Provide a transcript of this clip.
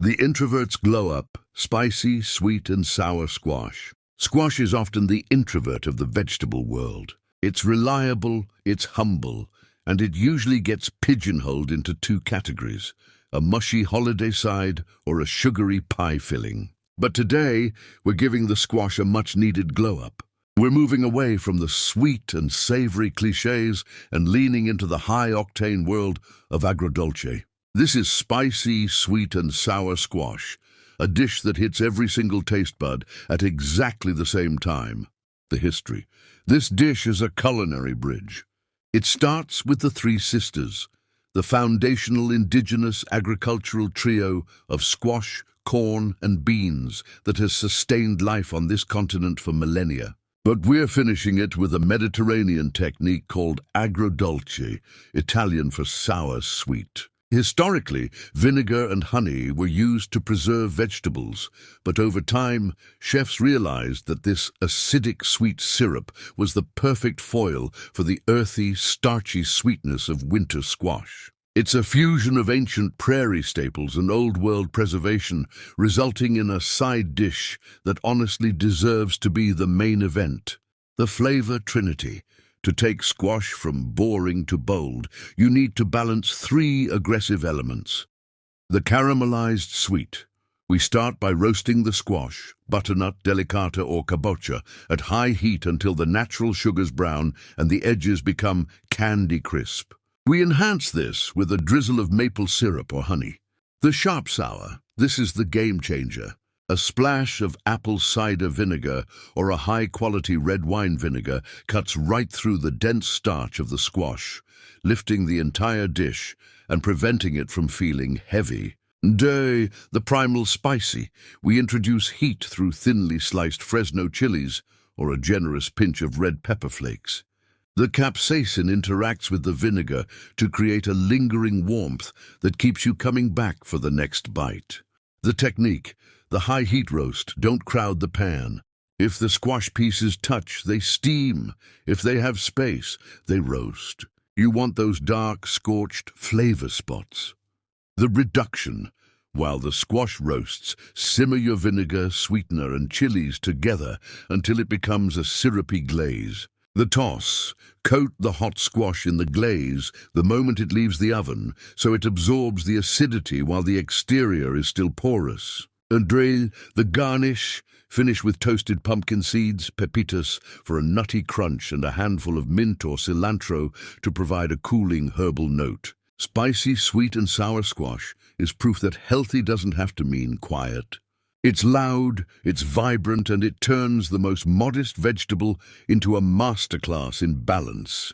The introvert's glow-up, spicy, sweet and sour squash. Squash is often the introvert of the vegetable world. It's reliable, it's humble, and it usually gets pigeonholed into two categories, a mushy holiday side or a sugary pie filling. But today, we're giving the squash a much-needed glow-up. We're moving away from the sweet and savory cliches and leaning into the high-octane world of agrodolce. This is spicy, sweet and sour squash, a dish that hits every single taste bud at exactly the same time. The history. This dish is a culinary bridge. It starts with the Three Sisters, the foundational indigenous agricultural trio of squash, corn and beans that has sustained life on this continent for millennia. But we're finishing it with a Mediterranean technique called agrodolce, Italian for sour sweet. Historically, vinegar and honey were used to preserve vegetables, but over time, chefs realized that this acidic sweet syrup was the perfect foil for the earthy, starchy sweetness of winter squash. It's a fusion of ancient prairie staples and old-world preservation, resulting in a side dish that honestly deserves to be the main event. The flavor trinity. To take squash from boring to bold, you need to balance three aggressive elements. The caramelized sweet. We start by roasting the squash, butternut, delicata or kabocha, at high heat until the natural sugars brown and the edges become candy crisp. We enhance this with a drizzle of maple syrup or honey. The sharp sour. This is the game changer. A splash of apple cider vinegar or a high-quality red wine vinegar cuts right through the dense starch of the squash, lifting the entire dish and preventing it from feeling heavy. The primal spicy. We introduce heat through thinly sliced Fresno chilies or a generous pinch of red pepper flakes. The capsaicin interacts with the vinegar to create a lingering warmth that keeps you coming back for the next bite. The technique. The high heat roast. Don't crowd the pan. If the squash pieces touch, they steam. If they have space, they roast. You want those dark, scorched flavor spots. The reduction. While the squash roasts, simmer your vinegar, sweetener and chilies together until it becomes a syrupy glaze. The toss. Coat the hot squash in the glaze the moment it leaves the oven, so it absorbs the acidity while the exterior is still porous. The garnish. Finish with toasted pumpkin seeds, pepitas, for a nutty crunch and a handful of mint or cilantro to provide a cooling herbal note. Spicy, sweet and sour squash is proof that healthy doesn't have to mean quiet. It's loud, it's vibrant, and it turns the most modest vegetable into a masterclass in balance.